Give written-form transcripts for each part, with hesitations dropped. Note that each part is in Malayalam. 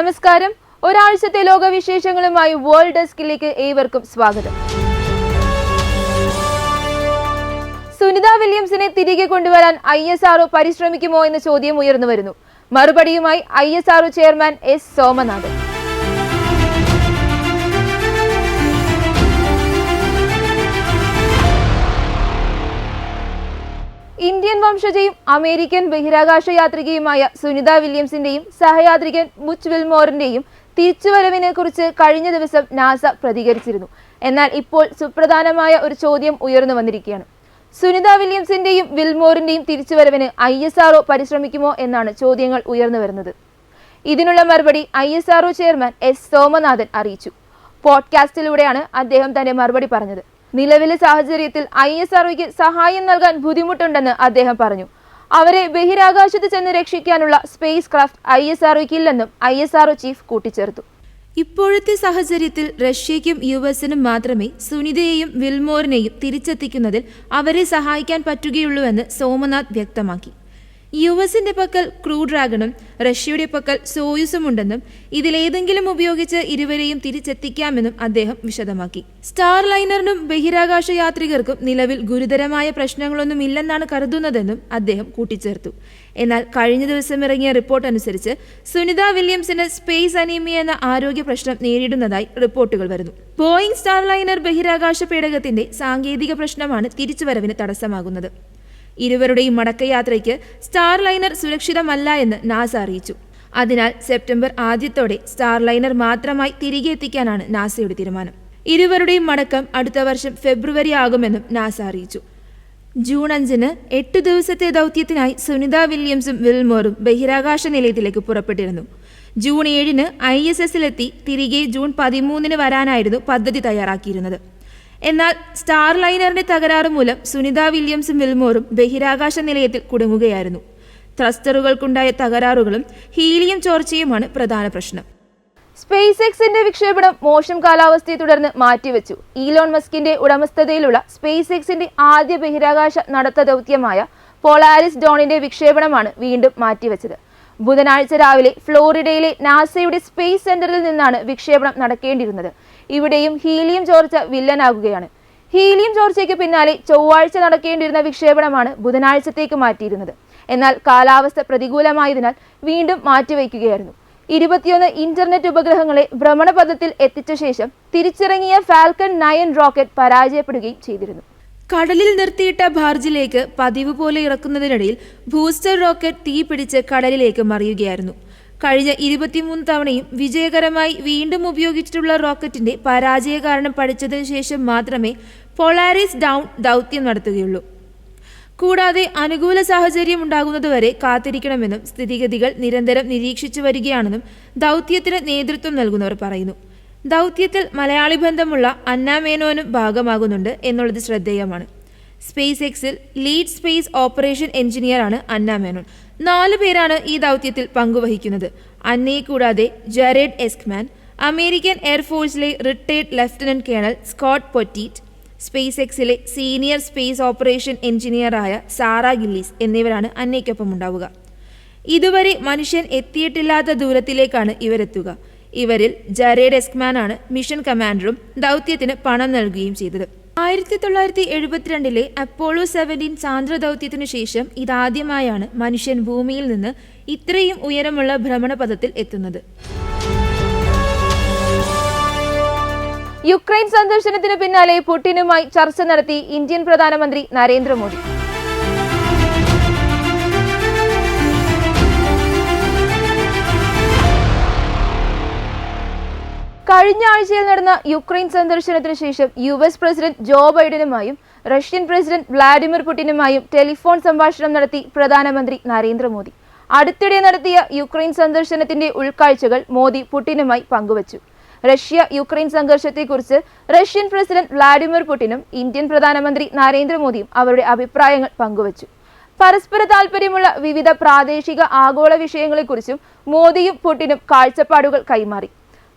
നമസ്കാരം. ഒരാഴ്ചത്തെ ലോകവിശേഷങ്ങളുമായി വേൾഡ് ഡെസ്കിലേക്ക് ഏവർക്കും സ്വാഗതം. സുനിത വില്യംസിനെ തിരികെ കൊണ്ടുവരാൻ ISRO പരിശ്രമിക്കുമോ എന്ന ചോദ്യം ഉയർന്നു വരുന്നു. മറുപടിയുമായി ISRO chairman S Somanathan. Indian വംശജയും അമേരിക്കൻ ബഹിരാകാശ യാത്രികയുമായ സുനിത വില്യംസിന്റെയും സഹയാത്രികൻ മുച്ച് വിൽമോറിന്റെയും തിരിച്ചുവരവിനെ കുറിച്ച് കഴിഞ്ഞ ദിവസം നാസ പ്രതികരിച്ചിരുന്നു. എന്നാൽ ഇപ്പോൾ സുപ്രധാനമായ ഒരു ചോദ്യം ഉയർന്നു വന്നിരിക്കുകയാണ്. സുനിത വില്യംസിന്റെയും വിൽമോറിന്റെയും തിരിച്ചുവരവിന് ISRO പരിശ്രമിക്കുമോ എന്നാണ് ചോദ്യങ്ങൾ ഉയർന്നു വരുന്നത്. ഇതിനുള്ള മറുപടി ISRO ചെയർമാൻ എസ് സോമനാഥൻ അറിയിച്ചു. പോഡ്കാസ്റ്റിലൂടെയാണ് അദ്ദേഹം തന്റെ മറുപടി പറഞ്ഞത്. നിലവിലെ സാഹചര്യത്തിൽ ISROയ്ക്ക് സഹായം നൽകാൻ ബുദ്ധിമുട്ടുണ്ടെന്ന് അദ്ദേഹം പറഞ്ഞു. അവരെ ബഹിരാകാശത്ത് ചെന്ന് രക്ഷിക്കാനുള്ള സ്പേസ് ക്രാഫ്റ്റ് ISROയ്ക്ക് ഇല്ലെന്നും ISRO ചീഫ് കൂട്ടിച്ചേർത്തു. ഇപ്പോഴത്തെ സാഹചര്യത്തിൽ റഷ്യയ്ക്കും US-നും മാത്രമേ സുനിതയെയും വിൽമോറിനെയും തിരിച്ചെത്തിക്കുന്നതിൽ അവരെ സഹായിക്കാൻ പറ്റുകയുള്ളൂവെന്ന് സോമനാഥ് വ്യക്തമാക്കി. US-ന്റെ പക്കൽ ക്രൂ ഡ്രാഗണും റഷ്യയുടെ പക്കൽ സോയുസും ഉണ്ടെന്നും ഇതിലേതെങ്കിലും ഉപയോഗിച്ച് ഇരുവരെയും തിരിച്ചെത്തിക്കാമെന്നും അദ്ദേഹം വിശദമാക്കി. സ്റ്റാർ ലൈനറിനും ബഹിരാകാശ യാത്രികർക്കും നിലവിൽ ഗുരുതരമായ പ്രശ്നങ്ങളൊന്നുമില്ലെന്നാണ് കരുതുന്നതെന്നും അദ്ദേഹം കൂട്ടിച്ചേർത്തു. എന്നാൽ കഴിഞ്ഞ ദിവസം ഇറങ്ങിയ റിപ്പോർട്ട് അനുസരിച്ച് സുനിത വില്യംസിന് സ്പേസ് അനീമിയ എന്ന ആരോഗ്യ പ്രശ്നം നേരിടുന്നതായി റിപ്പോർട്ടുകൾ വരുന്നു. ബോയിങ് സ്റ്റാർ ലൈനർ ബഹിരാകാശ പേടകത്തിന്റെ സാങ്കേതിക പ്രശ്നമാണ് തിരിച്ചുവരവിന് തടസ്സമാകുന്നത്. ഇരുവരുടെയും മടക്കയാത്രയ്ക്ക് സ്റ്റാർ ലൈനർ സുരക്ഷിതമല്ല എന്ന് നാസ അറിയിച്ചു. അതിനാൽ സെപ്റ്റംബർ ആദ്യത്തോടെ സ്റ്റാർ ലൈനർ മാത്രമായി തിരികെ എത്തിക്കാനാണ് നാസയുടെ തീരുമാനം. ഇരുവരുടെയും മടക്കം അടുത്ത വർഷം ഫെബ്രുവരി ആകുമെന്നും നാസ അറിയിച്ചു. ജൂൺ 5-ന് 8 ദിവസത്തെ ദൗത്യത്തിനായി സുനിത വില്യംസും വിൽമോറും ബഹിരാകാശ നിലയത്തിലേക്ക് പുറപ്പെട്ടിരുന്നു. ജൂൺ 7-ന് ISS-ലെത്തി തിരികെ ജൂൺ 13-ന് വരാനായിരുന്നു പദ്ധതി തയ്യാറാക്കിയിരുന്നത്. എന്നാൽ സ്റ്റാർ ലൈനറിന്റെ തകരാറ് മൂലം സുനിത വില്യംസും വിൽമോറും ബഹിരാകാശ നിലയത്തിൽ കുടുങ്ങുകയായിരുന്നു. ത്രസ്റ്ററുകൾക്കുണ്ടായ തകരാറുകളും ഹീലിയം ചോർച്ചയുമാണ് പ്രധാന പ്രശ്നം. സ്പേസ് എക്സിന്റെ വിക്ഷേപണം മോശം കാലാവസ്ഥയെ തുടർന്ന് മാറ്റിവെച്ചു. ഈലോൺ മസ്കിന്റെ ഉടമസ്ഥതയിലുള്ള സ്പേസ് എക്സിന്റെ ആദ്യ ബഹിരാകാശ നടത്ത ദൗത്യമായ പോളാരിസ് ഡോണിന്റെ വിക്ഷേപണമാണ് വീണ്ടും മാറ്റിവെച്ചത്. ബുധനാഴ്ച രാവിലെ ഫ്ലോറിഡയിലെ നാസയുടെ സ്പേസ് സെന്ററിൽ നിന്നാണ് വിക്ഷേപണം നടക്കേണ്ടിയിരുന്നത്. ഇവിടെയും ഹീലിയം ചോർച്ച വില്ലനാകുകയാണ്. ഹീലിയം ചോർച്ചയ്ക്ക് പിന്നാലെ ചൊവ്വാഴ്ച നടക്കേണ്ടിയിരുന്ന വിക്ഷേപണമാണ് ബുധനാഴ്ചത്തേക്ക് മാറ്റിയിരുന്നത്. എന്നാൽ കാലാവസ്ഥ പ്രതികൂലമായതിനാൽ വീണ്ടും മാറ്റിവെക്കുകയായിരുന്നു. 21 ഇന്റർനെറ്റ് ഉപഗ്രഹങ്ങളെ ഭ്രമണപഥത്തിൽ എത്തിച്ച ശേഷം തിരിച്ചിറങ്ങിയ ഫാൽക്കൺ 9 റോക്കറ്റ് പരാജയപ്പെടുകയും ചെയ്തിരുന്നു. കടലിൽ നിർത്തിയിട്ട ബാർജിലേക്ക് പതിവ് പോലെ ഇറക്കുന്നതിനിടയിൽ ബൂസ്റ്റർ റോക്കറ്റ് തീപിടിച്ച് കടലിലേക്ക് മറിയുകയായിരുന്നു. കഴിഞ്ഞ 23 തവണയും വിജയകരമായി വീണ്ടും ഉപയോഗിച്ചിട്ടുള്ള റോക്കറ്റിന്റെ പരാജയ കാരണം പഠിച്ചതിനു ശേഷം മാത്രമേ പോളാരിസ് ഡൗൺ ദൗത്യം നടത്തുകയുള്ളൂ. കൂടാതെ അനുകൂല സാഹചര്യം ഉണ്ടാകുന്നതുവരെ കാത്തിരിക്കണമെന്നും സ്ഥിതിഗതികൾ നിരന്തരം നിരീക്ഷിച്ചു വരികയാണെന്നും ദൗത്യത്തിന് നേതൃത്വം നൽകുന്നവർ പറയുന്നു. ദൗത്യത്തിൽ മലയാളി ബന്ധമുള്ള അന്ന മേനോനും ഭാഗമാകുന്നുണ്ട് എന്നുള്ളത് ശ്രദ്ധേയമാണ്. സ്പേസ് എക്സിൽ ലീഡ് സ്പേസ് ഓപ്പറേഷൻ എഞ്ചിനീയറാണ് അന്ന മേനോൻ. 4 പേരാണ് ഈ ദൗത്യത്തിൽ പങ്കുവഹിക്കുന്നത്. അന്നയെ കൂടാതെ ജെറേഡ് എസ്ക്മാൻ, അമേരിക്കൻ എയർഫോഴ്സിലെ retired lieutenant colonel Scott Poteet, space എക്സിലെ സീനിയർ സ്പേസ് ഓപ്പറേഷൻ എഞ്ചിനീയറായ സാറ ഗില്ലീസ് എന്നിവരാണ് അന്നയ്ക്കൊപ്പം ഉണ്ടാവുക. ഇതുവരെ മനുഷ്യൻ എത്തിയിട്ടില്ലാത്ത ദൂരത്തിലേക്കാണ് ഇവരെത്തുക. ഇവരിൽ ജെറേഡ് എസ്ക്മാനാണ് മിഷൻ കമാൻഡറും ദൗത്യത്തിന് പണം നൽകുകയും ചെയ്തത്. 1972-ലെ അപ്പോളോ 17 ചാന്ദ്ര ദൗത്യത്തിനു ശേഷം ഇതാദ്യമായാണ് മനുഷ്യൻ ഭൂമിയിൽ നിന്ന് ഇത്രയും ഉയരമുള്ള ഭ്രമണപഥത്തിൽ എത്തുന്നത്. യുക്രൈൻ സന്ദർശനത്തിന് പിന്നാലെ പുടിനുമായി ചർച്ച നടത്തി ഇന്ത്യൻ പ്രധാനമന്ത്രി നരേന്ദ്രമോദി. കഴിഞ്ഞ ആഴ്ചയിൽ നടന്ന യുക്രൈൻ സന്ദർശനത്തിന് ശേഷം US പ്രസിഡന്റ് ജോ ബൈഡനുമായും റഷ്യൻ പ്രസിഡന്റ് വ്ളാഡിമിർ പുടിനുമായും ടെലിഫോൺ സംഭാഷണം നടത്തി പ്രധാനമന്ത്രി നരേന്ദ്രമോദി. അടുത്തിടെ നടത്തിയ യുക്രൈൻ സന്ദർശനത്തിന്റെ ഉൾക്കാഴ്ചകൾ മോദി പുടിനുമായി പങ്കുവച്ചു. റഷ്യ യുക്രൈൻ സംഘർഷത്തെക്കുറിച്ച് റഷ്യൻ പ്രസിഡന്റ് വ്ളാഡിമിർ പുടിനും ഇന്ത്യൻ പ്രധാനമന്ത്രി നരേന്ദ്രമോദിയും അവരുടെ അഭിപ്രായങ്ങൾ പങ്കുവച്ചു. പരസ്പര താൽപര്യമുള്ള വിവിധ പ്രാദേശിക ആഗോള വിഷയങ്ങളെക്കുറിച്ചും മോദിയും പുടിനും കാഴ്ചപ്പാടുകൾ കൈമാറി.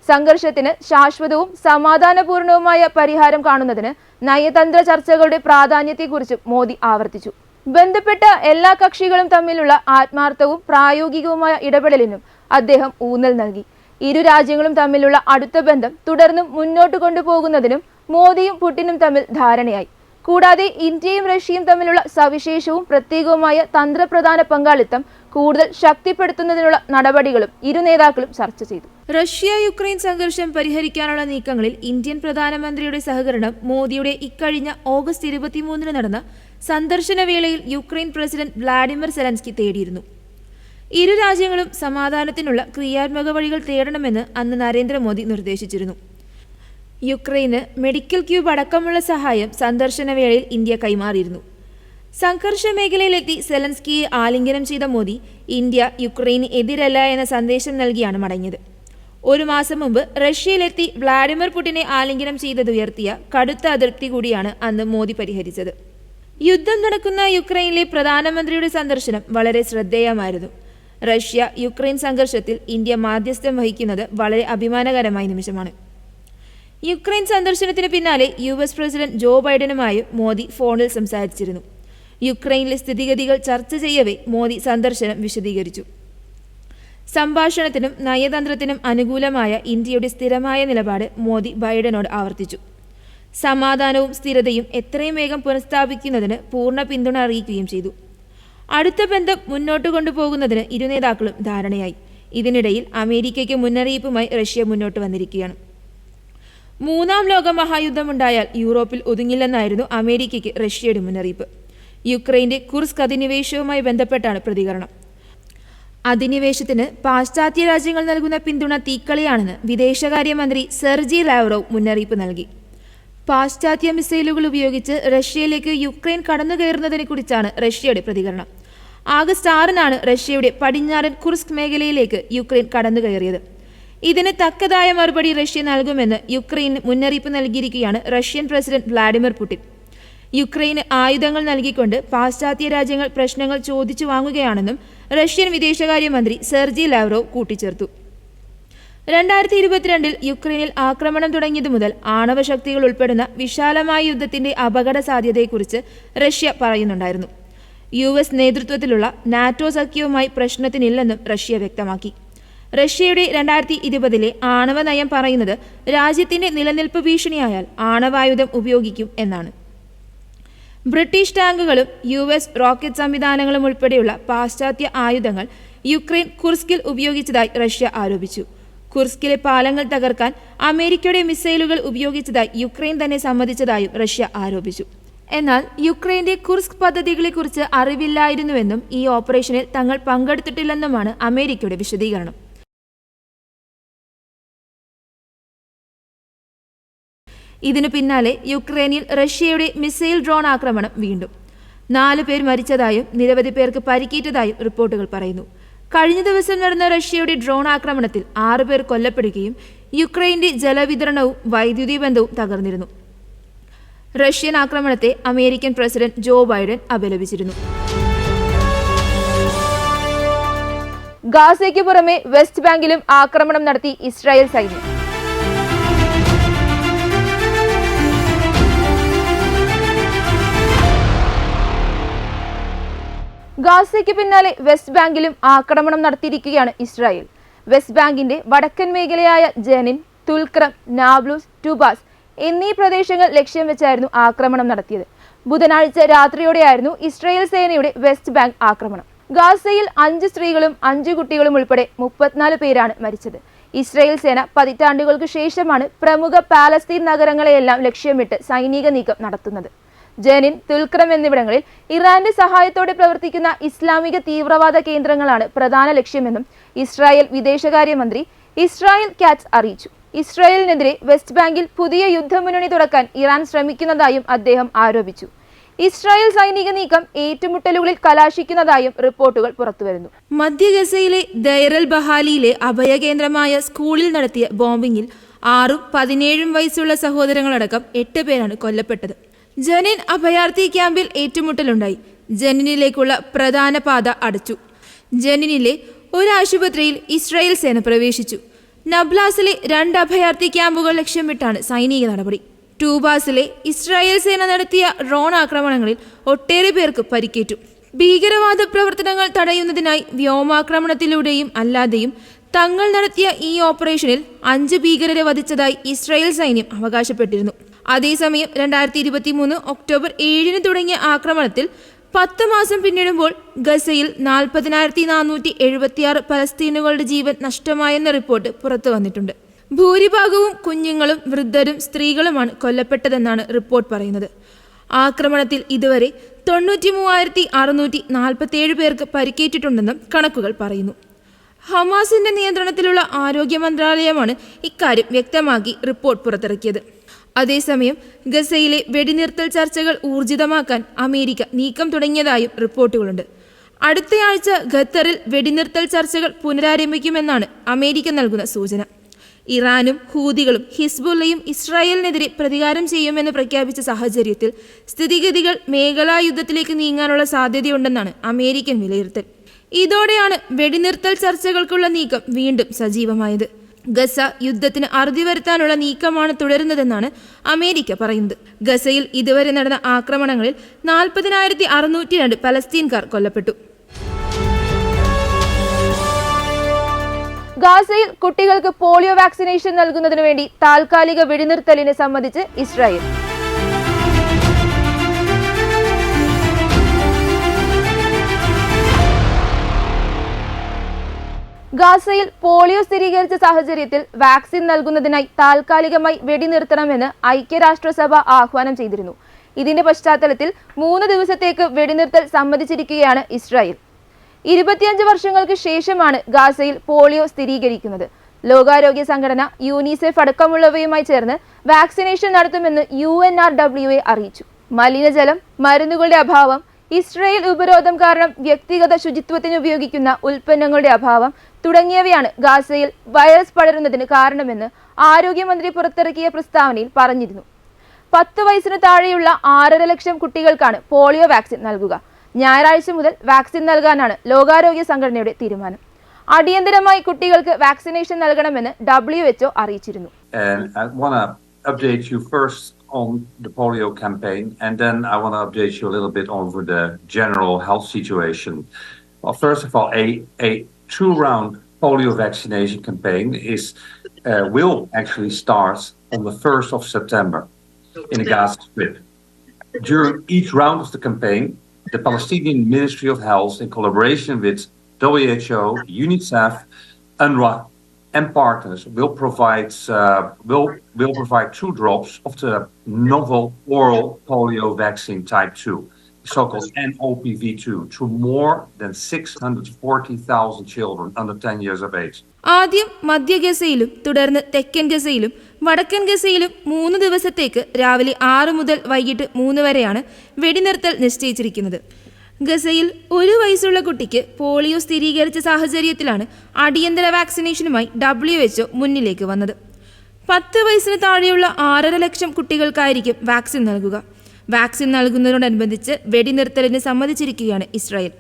സംഘർഷത്തിന് ശാശ്വതവും സമാധാനപൂർണവുമായ പരിഹാരം കാണുന്നതിന് നയതന്ത്ര ചർച്ചകളുടെ പ്രാധാന്യത്തെക്കുറിച്ചും മോദി ആവർത്തിച്ചു. ബന്ധപ്പെട്ട എല്ലാ കക്ഷികളും തമ്മിലുള്ള ആത്മാർത്ഥവും പ്രായോഗികവുമായ ഇടപെടലിനും അദ്ദേഹം ഊന്നൽ നൽകി. ഇരു രാജ്യങ്ങളും തമ്മിലുള്ള അടുത്ത ബന്ധം തുടർന്നും മുന്നോട്ട് കൊണ്ടുപോകുന്നതിനും മോദിയും പുടിനും തമ്മിൽ ധാരണയായി. കൂടാതെ ഇന്ത്യയും റഷ്യയും തമ്മിലുള്ള സവിശേഷവും പ്രത്യേകവുമായ തന്ത്രപ്രധാന പങ്കാളിത്തം കൂടുതൽ ശക്തിപ്പെടുത്തുന്നതിനുള്ള നടപടികളും ഇരു നേതാക്കളും ചർച്ച ചെയ്തു. റഷ്യ യുക്രൈൻ സംഘർഷം പരിഹരിക്കാനുള്ള നീക്കങ്ങളിൽ ഇന്ത്യൻ പ്രധാനമന്ത്രിയുടെ സഹകരണം മോദിയുടെ ഇക്കഴിഞ്ഞ ഓഗസ്റ്റ് 23 നടന്ന സന്ദർശന വേളയിൽ യുക്രൈൻ പ്രസിഡന്റ് വ്ളാഡിമിർ സെലൻസ്കി തേടിയിരുന്നു. ഇരു രാജ്യങ്ങളും സമാധാനത്തിനുള്ള ക്രിയാത്മക വഴികൾ തേടണമെന്ന് അന്ന് നരേന്ദ്രമോദി നിർദ്ദേശിച്ചിരുന്നു. യുക്രൈന് മെഡിക്കൽ ക്യൂബ് അടക്കമുള്ള സഹായം സന്ദർശന വേളയിൽ ഇന്ത്യ കൈമാറിയിരുന്നു. സംഘർഷ മേഖലയിലെത്തി സെലൻസ്കിയെ ആലിംഗനം ചെയ്ത മോദി ഇന്ത്യ യുക്രൈന് എതിരല്ല എന്ന സന്ദേശം നൽകിയാണ് മടങ്ങിയത്. ഒരു മാസം മുമ്പ് റഷ്യയിലെത്തി വ്ളാഡിമിർ പുടിനെ ആലിംഗനം ചെയ്തതുയർത്തിയ കടുത്ത അതൃപ്തി കൂടിയാണ് അന്ന് മോദി പരിഹരിച്ചത്. യുദ്ധം നടക്കുന്ന യുക്രൈനിലെ പ്രധാനമന്ത്രിയുടെ സന്ദർശനം വളരെ ശ്രദ്ധേയമായിരുന്നു. റഷ്യ യുക്രൈൻ സംഘർഷത്തിൽ ഇന്ത്യ മാധ്യസ്ഥം വഹിക്കുന്നത് വളരെ അഭിമാനകരമായ നിമിഷമാണ്. യുക്രൈൻ സന്ദർശനത്തിന് പിന്നാലെ US പ്രസിഡന്റ് ജോ ബൈഡനുമായും മോദി ഫോണിൽ സംസാരിച്ചിരുന്നു. യുക്രൈനിലെ സ്ഥിതിഗതികൾ ചർച്ച ചെയ്യവേ മോദി സന്ദർശനം വിശദീകരിച്ചു. സംഭാഷണത്തിനും നയതന്ത്രത്തിനും അനുകൂലമായ ഇന്ത്യയുടെ സ്ഥിരമായ നിലപാട് മോദി ബൈഡനോട് ആവർത്തിച്ചു. സമാധാനവും സ്ഥിരതയും എത്രയും വേഗം പുനഃസ്ഥാപിക്കുന്നതിന് പൂർണ്ണ പിന്തുണ അറിയിക്കുകയും ചെയ്തു. അടുത്ത ബന്ധം മുന്നോട്ട് കൊണ്ടുപോകുന്നതിന് ഇരു നേതാക്കളും ധാരണയായി. ഇതിനിടയിൽ അമേരിക്കയ്ക്ക് മുന്നറിയിപ്പുമായി റഷ്യ മുന്നോട്ട് വന്നിരിക്കുകയാണ്. മൂന്നാം ലോക മഹായുദ്ധമുണ്ടായാൽ യൂറോപ്പിൽ ഒതുങ്ങില്ലെന്നായിരുന്നു അമേരിക്കയ്ക്ക് റഷ്യയുടെ മുന്നറിയിപ്പ്. യുക്രൈന്റെ കുർസ്ക് അധിനിവേശവുമായി ബന്ധപ്പെട്ടാണ് പ്രതികരണം. അധിനിവേശത്തിന് പാശ്ചാത്യ രാജ്യങ്ങൾ നൽകുന്ന പിന്തുണ തീക്കളിയാണെന്ന് വിദേശകാര്യമന്ത്രി സെർജി ലാവ്റോവ് മുന്നറിയിപ്പ് നൽകി. പാശ്ചാത്യ മിസൈലുകൾ ഉപയോഗിച്ച് റഷ്യയിലേക്ക് യുക്രൈൻ കടന്നുകയറുന്നതിനെക്കുറിച്ചാണ് റഷ്യയുടെ പ്രതികരണം. ആഗസ്റ്റ് 6-നാണ് റഷ്യയുടെ പടിഞ്ഞാറൻ കുർസ്ക് മേഖലയിലേക്ക് യുക്രൈൻ കടന്നുകയറിയത്. ഇതിന് തക്കതായ മറുപടി റഷ്യ നൽകുമെന്ന് യുക്രൈന് മുന്നറിയിപ്പ് നൽകിയിരിക്കുകയാണ് റഷ്യൻ പ്രസിഡന്റ് വ്ളാഡിമിർ പുടിൻ. യുക്രൈന് ആയുധങ്ങൾ നൽകിക്കൊണ്ട് പാശ്ചാത്യ രാജ്യങ്ങൾ പ്രശ്നങ്ങൾ ചോദിച്ചു വാങ്ങുകയാണെന്നും റഷ്യൻ വിദേശകാര്യമന്ത്രി സെർജി ലാവ്റോവ് കൂട്ടിച്ചേർത്തു. 2022 യുക്രൈനിൽ ആക്രമണം തുടങ്ങിയതു മുതൽ ആണവശക്തികൾ ഉൾപ്പെടുന്ന വിശാലമായ യുദ്ധത്തിന്റെ അപകട സാധ്യതയെക്കുറിച്ച് റഷ്യ പറയുന്നുണ്ടായിരുന്നു. US നേതൃത്വത്തിലുള്ള നാറ്റോ സഖ്യവുമായി പ്രശ്നത്തിനില്ലെന്നും റഷ്യ വ്യക്തമാക്കി. റഷ്യയുടെ 2020 ആണവ നയം പറയുന്നത് രാജ്യത്തിന്റെ നിലനിൽപ്പ് ഭീഷണിയായാൽ ആണവായുധം ഉപയോഗിക്കും എന്നാണ്. ബ്രിട്ടീഷ് ടാങ്കുകളും US റോക്കറ്റ് സംവിധാനങ്ങളും ഉൾപ്പെടെയുള്ള പാശ്ചാത്യ ആയുധങ്ങൾ യുക്രൈൻ കുർസ്കിൽ ഉപയോഗിച്ചതായി റഷ്യ ആരോപിച്ചു. കുർസ്കിലെ പാലങ്ങൾ തകർക്കാൻ അമേരിക്കയുടെ മിസൈലുകൾ ഉപയോഗിച്ചതായി യുക്രൈൻ തന്നെ സമ്മതിച്ചതായും റഷ്യ ആരോപിച്ചു. എന്നാൽ യുക്രൈന്റെ കുർസ്ക് പദ്ധതികളെക്കുറിച്ച് അറിവില്ലായിരുന്നുവെന്നും ഈ ഓപ്പറേഷനിൽ തങ്ങൾ പങ്കെടുത്തിട്ടില്ലെന്നുമാണ് അമേരിക്കയുടെ വിശദീകരണം. ഇതിനു പിന്നാലെ യുക്രൈനിൽ റഷ്യയുടെ മിസൈൽ ഡ്രോൺ ആക്രമണം വീണ്ടും. 4 പേർ മരിച്ചതായും നിരവധി പേർക്ക് പരിക്കേറ്റതായും റിപ്പോർട്ടുകൾ പറയുന്നു. കഴിഞ്ഞ ദിവസം നടന്ന റഷ്യയുടെ ഡ്രോൺ ആക്രമണത്തിൽ 6 പേർ കൊല്ലപ്പെടുകയും യുക്രൈന്റെ ജലവിതരണവും വൈദ്യുതി ബന്ധവും തകർന്നിരുന്നു. റഷ്യൻ ആക്രമണത്തെ അമേരിക്കൻ പ്രസിഡന്റ് ജോ ബൈഡൻ അപലപിച്ചിരുന്നു. ഗാസയ്ക്ക് പുറമെ വെസ്റ്റ് ബാങ്കിലും ആക്രമണം നടത്തി ഇസ്രായേൽ സൈന്യം. ഗാസയ്ക്ക് പിന്നാലെ വെസ്റ്റ് ബാങ്കിലും ആക്രമണം നടത്തിയിരിക്കുകയാണ് ഇസ്രായേൽ. വെസ്റ്റ് ബാങ്കിന്റെ വടക്കൻ മേഖലയായ ജെനിൻ, തുൽക്രം, നാബ്ലൂസ്, ടുബാസ് എന്നീ പ്രദേശങ്ങൾ ലക്ഷ്യം വെച്ചായിരുന്നു ആക്രമണം നടത്തിയത്. ബുധനാഴ്ച രാത്രിയോടെയായിരുന്നു ഇസ്രായേൽ സേനയുടെ വെസ്റ്റ് ബാങ്ക് ആക്രമണം. ഗാസയിൽ 5 സ്ത്രീകളും 5 കുട്ടികളും ഉൾപ്പെടെ 34 പേരാണ് മരിച്ചത്. ഇസ്രായേൽ സേന പതിറ്റാണ്ടുകൾക്ക് ശേഷമാണ് പ്രമുഖ പാലസ്തീൻ നഗരങ്ങളെയെല്ലാം ലക്ഷ്യമിട്ട് സൈനിക നീക്കം നടത്തുന്നത്. ജെനിൻ, തുൽക്രം എന്നിവിടങ്ങളിൽ ഇറാന്റെ സഹായത്തോടെ പ്രവർത്തിക്കുന്ന ഇസ്ലാമിക തീവ്രവാദ കേന്ദ്രങ്ങളാണ് പ്രധാന ലക്ഷ്യമെന്നും ഇസ്രായേൽ വിദേശകാര്യമന്ത്രി ഇസ്രായേൽ കാറ്റ്സ് അറിയിച്ചു. ഇസ്രായേലിനെതിരെ വെസ്റ്റ് ബാങ്കിൽ പുതിയ യുദ്ധമുന്നണി തുറക്കാൻ ഇറാൻ ശ്രമിക്കുന്നതായും അദ്ദേഹം ആരോപിച്ചു. ഇസ്രായേൽ സൈനിക നീക്കം ഏറ്റുമുട്ടലുകളിൽ കലാശിക്കുന്നതായും റിപ്പോർട്ടുകൾ പുറത്തുവരുന്നു. മധ്യ ഗസയിലെ ദൈർ അൽ ബഹാലിയിലെ അഭയകേന്ദ്രമായ സ്കൂളിൽ നടത്തിയ ബോംബിംഗിൽ 6ഉം 17ഉം വയസ്സുള്ള സഹോദരങ്ങളടക്കം 8 പേരാണ് കൊല്ലപ്പെട്ടത്. ജനിൻ അഭയാർത്ഥി ക്യാമ്പിൽ ഏറ്റുമുട്ടലുണ്ടായി. ജനിനിലേക്കുള്ള പ്രധാന പാത അടച്ചു. ജനിനിലെ ഒരു ആശുപത്രിയിൽ ഇസ്രായേൽ സേന പ്രവേശിച്ചു. നബ്ലാസിലെ 2 അഭയാർത്ഥി ക്യാമ്പുകൾ ലക്ഷ്യമിട്ടാണ് സൈനിക നടപടി. ടൂബാസിലെ ഇസ്രായേൽ സേന നടത്തിയ ഡ്രോൺ ആക്രമണങ്ങളിൽ ഒട്ടേറെ പേർക്ക് പരിക്കേറ്റു. ഭീകരവാദ പ്രവർത്തനങ്ങൾ തടയുന്നതിനായി വ്യോമാക്രമണത്തിലൂടെയും അല്ലാതെയും തങ്ങൾ നടത്തിയ ഈ ഓപ്പറേഷനിൽ 5 ഭീകരരെ വധിച്ചതായി ഇസ്രായേൽ സൈന്യം അവകാശപ്പെട്ടിരുന്നു. അതേസമയം 2023 ഒക്ടോബർ 7 തുടങ്ങിയ ആക്രമണത്തിൽ 10 മാസം പിന്നിടുമ്പോൾ ഗസയിൽ 40,476 പലസ്തീനുകളുടെ ജീവൻ നഷ്ടമായെന്ന റിപ്പോർട്ട് പുറത്തു വന്നിട്ടുണ്ട്. ഭൂരിഭാഗവും കുഞ്ഞുങ്ങളും വൃദ്ധരും സ്ത്രീകളുമാണ് കൊല്ലപ്പെട്ടതെന്നാണ് റിപ്പോർട്ട് പറയുന്നത്. ആക്രമണത്തിൽ ഇതുവരെ 93,647 പേർക്ക് പരിക്കേറ്റിട്ടുണ്ടെന്നും കണക്കുകൾ പറയുന്നു. ഹമാസിന്റെ നിയന്ത്രണത്തിലുള്ള ആരോഗ്യ മന്ത്രാലയമാണ് ഇക്കാര്യം വ്യക്തമാക്കി റിപ്പോർട്ട് പുറത്തിറക്കിയത്. അതേസമയം ഗസയിലെ വെടിനിർത്തൽ ചർച്ചകൾ ഊർജിതമാക്കാൻ അമേരിക്ക നീക്കം തുടങ്ങിയതായും റിപ്പോർട്ടുകളുണ്ട്. അടുത്തയാഴ്ച ഖത്തറിൽ വെടിനിർത്തൽ ചർച്ചകൾ പുനരാരംഭിക്കുമെന്നാണ് അമേരിക്ക നൽകുന്ന സൂചന. ഇറാനും ഹൂതികളും ഹിസ്ബുള്ളയും ഇസ്രായേലിനെതിരെ പ്രതികാരം ചെയ്യുമെന്ന് പ്രഖ്യാപിച്ച സാഹചര്യത്തിൽ സ്ഥിതിഗതികൾ മേഖലാ യുദ്ധത്തിലേക്ക് നീങ്ങാനുള്ള സാധ്യതയുണ്ടെന്നാണ് അമേരിക്കൻ വിലയിരുത്തൽ. ഇതോടെയാണ് വെടിനിർത്തൽ ചർച്ചകൾക്കുള്ള നീക്കം വീണ്ടും സജീവമായത്. ഗസ യുദ്ധത്തിന് അറുതി വരുത്താനുള്ള നീക്കമാണ് തുടരുന്നതെന്നാണ് അമേരിക്ക പറയുന്നത്. ഗസയിൽ ഇതുവരെ നടന്ന ആക്രമണങ്ങളിൽ 40,602 പലസ്തീൻകാർ കൊല്ലപ്പെട്ടു. ഗാസയിൽ കുട്ടികൾക്ക് പോളിയോ വാക്സിനേഷൻ നൽകുന്നതിനു വേണ്ടി താൽക്കാലിക വെടിനിർത്തലിനെ സമ്മതിച്ച് ഇസ്രായേൽ. ഗാസയിൽ പോളിയോ സ്ഥിരീകരിച്ച സാഹചര്യത്തിൽ വാക്സിൻ നൽകുന്നതിനായി താൽക്കാലികമായി വെടിനിർത്തണമെന്ന് ഐക്യരാഷ്ട്രസഭ ആഹ്വാനം ചെയ്തിരുന്നു. ഇതിന്റെ പശ്ചാത്തലത്തിൽ 3 ദിവസത്തേക്ക് വെടിനിർത്തൽ സമ്മതിച്ചിരിക്കുകയാണ് ഇസ്രായേൽ. 25 വർഷങ്ങൾക്ക് ശേഷമാണ് ഗാസയിൽ പോളിയോ സ്ഥിരീകരിക്കുന്നത്. ലോകാരോഗ്യ സംഘടന, യൂണിസെഫ് അടക്കമുള്ളവയുമായി ചേർന്ന് വാക്സിനേഷൻ നടത്തുമെന്ന് UNRWA അറിയിച്ചു. മലിനജലം, മരുന്നുകളുടെ അഭാവം, ഇസ്രായേൽ ഉപരോധം കാരണം വ്യക്തിഗത ശുചിത്വത്തിന് ഉപയോഗിക്കുന്ന ഉൽപ്പന്നങ്ങളുടെ അഭാവം തുടങ്ങിയവയാണ് ഗാസയിൽ വൈറസ് പടരുന്നതിന് കാരണമെന്ന് ആരോഗ്യമന്ത്രി പുറത്തിറക്കിയ പ്രസ്താവനയിൽ പറഞ്ഞിരുന്നു. 10 വയസ്സിന് താഴെയുള്ള 6.5 ലക്ഷം കുട്ടികൾക്കാണ് പോളിയോ വാക്സിൻ നൽകുക. ഞായറാഴ്ച മുതൽ വാക്സിൻ നൽകാനാണ് ലോകാരോഗ്യ സംഘടനയുടെ തീരുമാനം. അടിയന്തരമായി കുട്ടികൾക്ക് വാക്സിനേഷൻ നൽകണമെന്ന് WHO അറിയിച്ചിരുന്നു. Update you first on the polio campaign, and then I want to update you a little bit over the general health situation. Well, first of all, a 2-round polio vaccination campaign will actually start on the 1st of September in the Gaza Strip. During each round of the campaign, the Palestinian Ministry of Health, in collaboration with WHO, UNICEF, UNRWA, and partners, will provide 2 drops of the novel oral polio vaccine type 2, so-called NOPV2, to more than 640,000 children under 10 years of age. ആദ്യം മധ്യ ഗസയിലും തുടർന്ന് തെക്കൻ ഗസയിലും വടക്കൻ ഗസയിലും 3 ദിവസത്തേക്ക് രാവിലെ 6 മുതൽ വൈകിട്ട് 3 വരെയാണ് വെടിനിർത്തൽ നിശ്ചയിച്ചിരിക്കുന്നത്. ഗസയിൽ 1 വയസ്സുള്ള കുട്ടിക്ക് പോളിയോ സ്ഥിരീകരിച്ച സാഹചര്യത്തിലാണ് അടിയന്തര വാക്സിനേഷനുമായി WHO മുന്നിലേക്ക് വന്നത്. 10 വയസ്സിന് താഴെയുള്ള 6.5 ലക്ഷം കുട്ടികൾക്കായിരിക്കും വാക്സിൻ നൽകുക. വാക്സിൻ നൽകുന്നതിനോടനുബന്ധിച്ച് വെടിനിർത്തലിന് സമ്മതിച്ചിരിക്കുകയാണ് ഇസ്രായേൽ.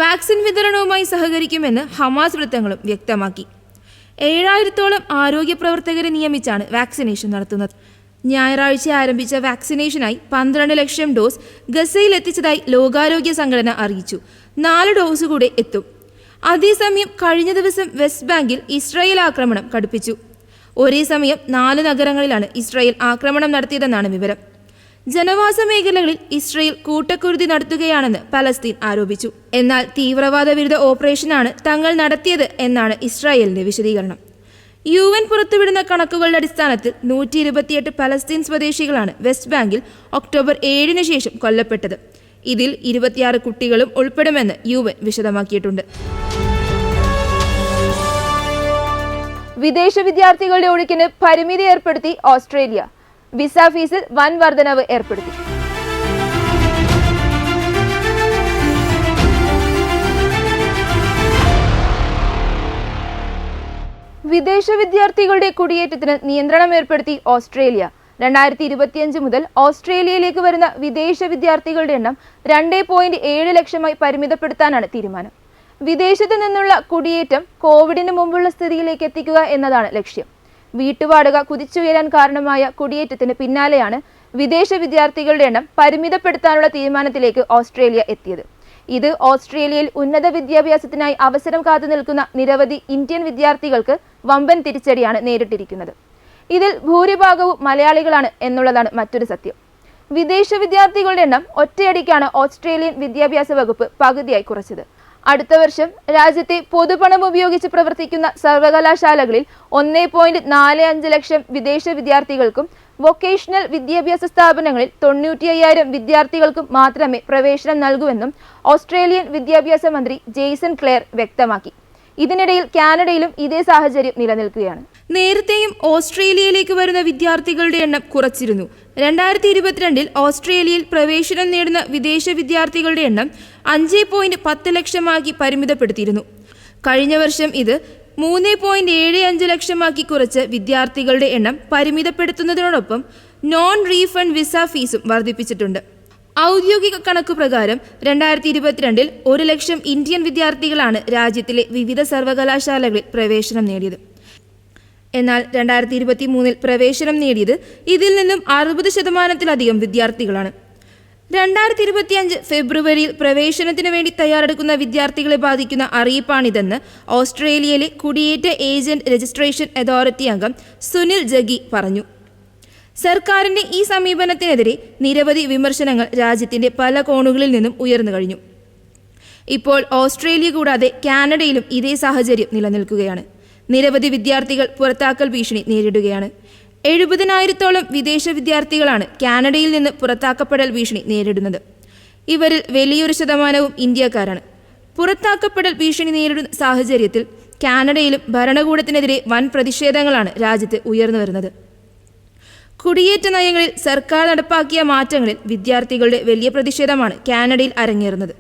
വാക്സിൻ വിതരണവുമായി സഹകരിക്കുമെന്ന് ഹമാസ് വൃത്തങ്ങളും വ്യക്തമാക്കി. 7000-ഓളം ആരോഗ്യ പ്രവർത്തകരെ നിയമിച്ചാണ് വാക്സിനേഷൻ നടത്തുന്നത്. ഞായറാഴ്ച ആരംഭിച്ച വാക്സിനേഷനായി 12 ലക്ഷം ഡോസ് ഗസയിൽ എത്തിച്ചതായി ലോകാരോഗ്യ സംഘടന അറിയിച്ചു. 4 ഡോസ് കൂടെ എത്തും. അതേസമയം കഴിഞ്ഞ ദിവസം വെസ്റ്റ് ബാങ്കിൽ ഇസ്രായേൽ ആക്രമണം കടുപ്പിച്ചു. ഒരേ സമയം 4 നഗരങ്ങളിലാണ് ഇസ്രായേൽ ആക്രമണം നടത്തിയതെന്നാണ് വിവരം. ജനവാസ മേഖലകളിൽ ഇസ്രായേൽ കൂട്ടക്കുരുതി നടത്തുകയാണെന്ന് പലസ്തീൻ ആരോപിച്ചു. എന്നാൽ തീവ്രവാദ വിരുദ്ധ ഓപ്പറേഷനാണ് തങ്ങൾ നടത്തിയത് എന്നാണ് ഇസ്രായേലിന്റെ വിശദീകരണം. UN പുറത്തുവിടുന്ന കണക്കുകളുടെ അടിസ്ഥാനത്തിൽ 128 പലസ്തീൻ സ്വദേശികളാണ് വെസ്റ്റ് ബാങ്കിൽ ഒക്ടോബർ 7 ശേഷം കൊല്ലപ്പെട്ടത്. ഇതിൽ 26 കുട്ടികളും ഉൾപ്പെടുമെന്ന് UN വിശദമാക്കിയിട്ടുണ്ട്. വിദേശ വിദ്യാർത്ഥികളുടെ ഒഴുക്കിന് പരിമിതി ഏർപ്പെടുത്തി ഓസ്ട്രേലിയ. വിസ ഫീസിൽ വൻ വർധനവ് ഏർപ്പെടുത്തി. വിദേശ വിദ്യാർത്ഥികളുടെ കുടിയേറ്റത്തിന് നിയന്ത്രണം ഏർപ്പെടുത്തി ഓസ്ട്രേലിയ. 2025 മുതൽ ഓസ്ട്രേലിയയിലേക്ക് വരുന്ന വിദേശ വിദ്യാർത്ഥികളുടെ എണ്ണം 2.7 ലക്ഷമായി പരിമിതപ്പെടുത്താനാണ് തീരുമാനം. വിദേശത്ത് നിന്നുള്ള കുടിയേറ്റം കോവിഡിന് മുമ്പുള്ള സ്ഥിതിയിലേക്ക് എത്തിക്കുക എന്നതാണ് ലക്ഷ്യം. വീട്ടുവാടക കുതിച്ചുയരാൻ കാരണമായ കുടിയേറ്റത്തിന് പിന്നാലെയാണ് വിദേശ വിദ്യാർത്ഥികളുടെ എണ്ണം പരിമിതപ്പെടുത്താനുള്ള തീരുമാനത്തിലേക്ക് ഓസ്ട്രേലിയ എത്തിയത്. ഇത് ഓസ്ട്രേലിയയിൽ ഉന്നത വിദ്യാഭ്യാസത്തിനായി അവസരം കാത്തു നിൽക്കുന്ന നിരവധി ഇന്ത്യൻ വിദ്യാർത്ഥികൾക്ക് വമ്പൻ തിരിച്ചടിയാണ് നേരിട്ടിരിക്കുന്നത്. ഇതിൽ ഭൂരിഭാഗവും മലയാളികളാണ് എന്നുള്ളതാണ് മറ്റൊരു സത്യം. വിദേശ വിദ്യാർത്ഥികളുടെ എണ്ണം ഒറ്റയടിക്കാണ് ഓസ്ട്രേലിയൻ വിദ്യാഭ്യാസ വകുപ്പ് പകുതിയായി കുറച്ചത്. അടുത്ത വർഷം രാജ്യത്തെ പൊതുപണം ഉപയോഗിച്ച് പ്രവർത്തിക്കുന്ന സർവകലാശാലകളിൽ 1.45 ലക്ഷം വിദേശ വിദ്യാർത്ഥികൾക്കും വൊക്കേഷണൽ വിദ്യാഭ്യാസ സ്ഥാപനങ്ങളിൽ 95,000 വിദ്യാർത്ഥികൾക്കും മാത്രമേ പ്രവേശനം നൽകൂവെന്നും ഓസ്ട്രേലിയൻ വിദ്യാഭ്യാസ മന്ത്രി ജെയ്സൺ ക്ലെയർ വ്യക്തമാക്കി. ഇതിനിടയിൽ കാനഡയിലും ഇതേ സാഹചര്യം നിലനിൽക്കുകയാണ്. നേരത്തെയും ഓസ്ട്രേലിയയിലേക്ക് വരുന്ന വിദ്യാർത്ഥികളുടെ എണ്ണം കുറച്ചിരുന്നു. 2022 ഓസ്ട്രേലിയയിൽ പ്രവേശനം നേടുന്ന വിദേശ വിദ്യാർത്ഥികളുടെ എണ്ണം 5.10 ലക്ഷമാക്കി പരിമിതപ്പെടുത്തിയിരുന്നു. കഴിഞ്ഞ വർഷം ഇത് 3.75 ലക്ഷമാക്കി കുറച്ച് വിദ്യാർത്ഥികളുടെ എണ്ണം പരിമിതപ്പെടുത്തുന്നതിനോടൊപ്പം നോൺ റീഫണ്ട് വിസ ഫീസും വർദ്ധിപ്പിച്ചിട്ടുണ്ട്. ഔദ്യോഗിക കണക്കു പ്രകാരം 2022 1 ലക്ഷം ഇന്ത്യൻ വിദ്യാർത്ഥികളാണ് രാജ്യത്തിലെ വിവിധ സർവകലാശാലകളിൽ പ്രവേശനം നേടിയത്. എന്നാൽ 2023 പ്രവേശനം നേടിയത് ഇതിൽ നിന്നും 60% വിദ്യാർത്ഥികളാണ്. 2025 ഫെബ്രുവരിയിൽ പ്രവേശനത്തിന് വേണ്ടി തയ്യാറെടുക്കുന്ന വിദ്യാർത്ഥികളെ ബാധിക്കുന്ന അറിയിപ്പാണിതെന്ന് ഓസ്ട്രേലിയയിലെ കുടിയേറ്റ ഏജന്റ് രജിസ്ട്രേഷൻ അതോറിറ്റി അംഗം സുനിൽ ജഗി പറഞ്ഞു. സർക്കാരിന്റെ ഈ സമീപനത്തിനെതിരെ നിരവധി വിമർശനങ്ങൾ രാജ്യത്തിന്റെ പല കോണുകളിൽ നിന്നും ഉയർന്നു കഴിഞ്ഞു. ഇപ്പോൾ ഓസ്ട്രേലിയ കൂടാതെ കാനഡയിലും ഇതേ സാഹചര്യം നിലനിൽക്കുകയാണ്. നിരവധി വിദ്യാർത്ഥികൾ പുറത്താക്കൽ ഭീഷണി നേരിടുകയാണ്. 70,000-ഓളം വിദേശ വിദ്യാർത്ഥികളാണ് കാനഡയിൽ നിന്ന് പുറത്താക്കപ്പെടൽ ഭീഷണി നേരിടുന്നത്. ഇവരിൽ വലിയൊരു ശതമാനവും ഇന്ത്യക്കാരാണ്. പുറത്താക്കപ്പെടൽ ഭീഷണി നേരിടുന്ന സാഹചര്യത്തിൽ കാനഡയിലും ഭരണകൂടത്തിനെതിരെ വൻ പ്രതിഷേധങ്ങളാണ് രാജ്യത്ത് ഉയർന്നു വരുന്നത്. കുടിയേറ്റ നയങ്ങളിൽ സർക്കാർ നടപ്പാക്കിയ മാറ്റങ്ങളിൽ വിദ്യാർത്ഥികളുടെ വലിയ പ്രതിഷേധമാണ് കാനഡയിൽ അരങ്ങേറുന്നത്.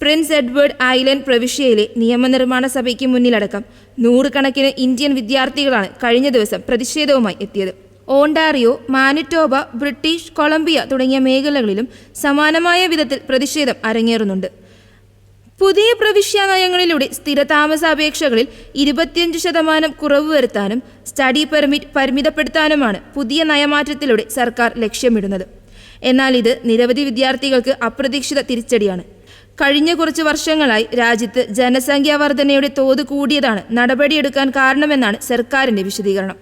പ്രിൻസ് എഡ്വേർഡ് ഐലൻഡ് പ്രവിശ്യയിലെ നിയമനിർമ്മാണ സഭയ്ക്ക് മുന്നിലടക്കം 100 കണക്കിന് ഇന്ത്യൻ വിദ്യാർത്ഥികളാണ് കഴിഞ്ഞ ദിവസം പ്രതിഷേധവുമായി എത്തിയത്. ഓണ്ടാറിയോ, മാനിറ്റോബ, ബ്രിട്ടീഷ് കൊളംബിയ തുടങ്ങിയ മേഖലകളിലും സമാനമായ വിധത്തിൽ പ്രതിഷേധം അരങ്ങേറുന്നുണ്ട്. പുതിയ പ്രവിശ്യ നയങ്ങളിലൂടെ സ്ഥിരതാമസ അപേക്ഷകളിൽ 25% കുറവ് വരുത്താനും സ്റ്റഡി പെർമിറ്റ് പരിമിതപ്പെടുത്താനുമാണ് പുതിയ നയമാറ്റത്തിലൂടെ സർക്കാർ ലക്ഷ്യമിടുന്നത്. എന്നാൽ ഇത് നിരവധി വിദ്യാർത്ഥികൾക്ക് അപ്രതീക്ഷിത തിരിച്ചടിയാണ്. കഴിഞ്ഞ കുറച്ച് വർഷങ്ങളായി രാജ്യത്ത് ജനസംഖ്യാ വർധനയുടെ തോത് കൂടിയതാണ് നടപടിയെടുക്കാൻ കാരണമെന്നാണ് സർക്കാരിന്റെ വിശദീകരണം.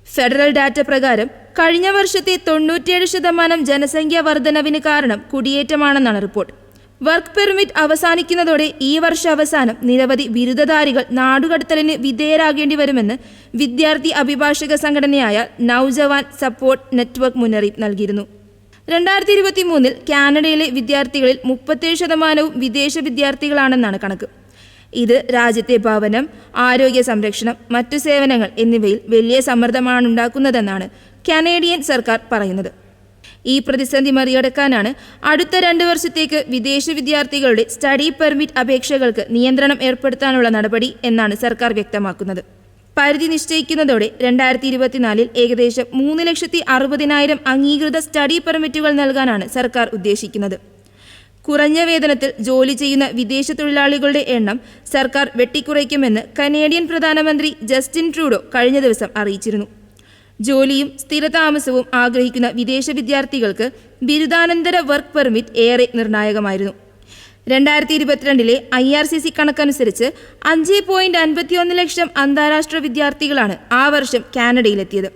ഫെഡറൽ ഡാറ്റ പ്രകാരം കഴിഞ്ഞ വർഷത്തെ 97% ജനസംഖ്യാ വർധനവിന് കാരണം കുടിയേറ്റമാണെന്നാണ് റിപ്പോർട്ട്. വർക്ക് പെർമിറ്റ് അവസാനിക്കുന്നതോടെ ഈ വർഷ അവസാനം നിരവധി ബിരുദധാരികൾ നാടുകടത്തലിന് വിധേയരാകേണ്ടി വരുമെന്ന് വിദ്യാർത്ഥി അഭിഭാഷക സംഘടനയായ നൗജവാൻ സപ്പോർട്ട് നെറ്റ്വർക്ക് മുന്നറിയിപ്പ് നൽകിയിരുന്നു. 2023 കാനഡയിലെ വിദ്യാർത്ഥികളിൽ 37% വിദേശ വിദ്യാർത്ഥികളാണെന്നാണ് കണക്ക്. ഇത് രാജ്യത്തെ ഭവനം, ആരോഗ്യ സംരക്ഷണം, മറ്റു സേവനങ്ങൾ എന്നിവയിൽ വലിയ സമ്മർദ്ദമാണുണ്ടാക്കുന്നതെന്നാണ് കനേഡിയൻ സർക്കാർ പറയുന്നത്. ഈ പ്രതിസന്ധി മറികടക്കാനാണ് അടുത്ത 2 വർഷത്തേക്ക് വിദേശ വിദ്യാർത്ഥികളുടെ സ്റ്റഡി പെർമിറ്റ് അപേക്ഷകൾക്ക് നിയന്ത്രണം ഏർപ്പെടുത്താനുള്ള നടപടി എന്നാണ് സർക്കാർ വ്യക്തമാക്കുന്നത്. പരിധി നിശ്ചയിക്കുന്നതോടെ 2024 ഏകദേശം 3,60,000 അംഗീകൃത സ്റ്റഡി പെർമിറ്റുകൾ നൽകാനാണ് സർക്കാർ ഉദ്ദേശിക്കുന്നത്. കുറഞ്ഞ വേതനത്തിൽ ജോലി ചെയ്യുന്ന വിദേശ തൊഴിലാളികളുടെ എണ്ണം സർക്കാർ വെട്ടിക്കുറയ്ക്കുമെന്ന് കനേഡിയൻ പ്രധാനമന്ത്രി ജസ്റ്റിൻ ട്രൂഡോ കഴിഞ്ഞ ദിവസം അറിയിച്ചിരുന്നു. ജോലിയും സ്ഥിരതാമസവും ആഗ്രഹിക്കുന്ന വിദേശ വിദ്യാർത്ഥികൾക്ക് ബിരുദാനന്തര വർക്ക് പെർമിറ്റ് ഏറെ നിർണായകമായിരുന്നു. 2022 IRCC കണക്കനുസരിച്ച് 5.51 ലക്ഷം അന്താരാഷ്ട്ര വിദ്യാർത്ഥികളാണ് ആ വർഷം കാനഡയിലെത്തിയത്.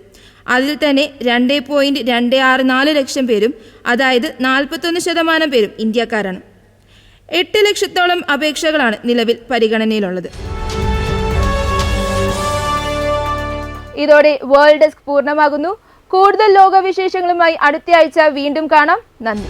അതിൽ തന്നെ 2.264 ലക്ഷം പേരും, അതായത് 41% പേരും ഇന്ത്യക്കാരാണ്. 8 ലക്ഷത്തോളം അപേക്ഷകളാണ് നിലവിൽ പരിഗണനയിലുള്ളത്. ഇതോടെ വേൾഡ് ഡെസ്ക് പൂർണ്ണമാകുന്നു. കൂടുതൽ ലോകവിശേഷങ്ങളുമായി അടുത്തയാഴ്ച വീണ്ടും കാണാം. നന്ദി.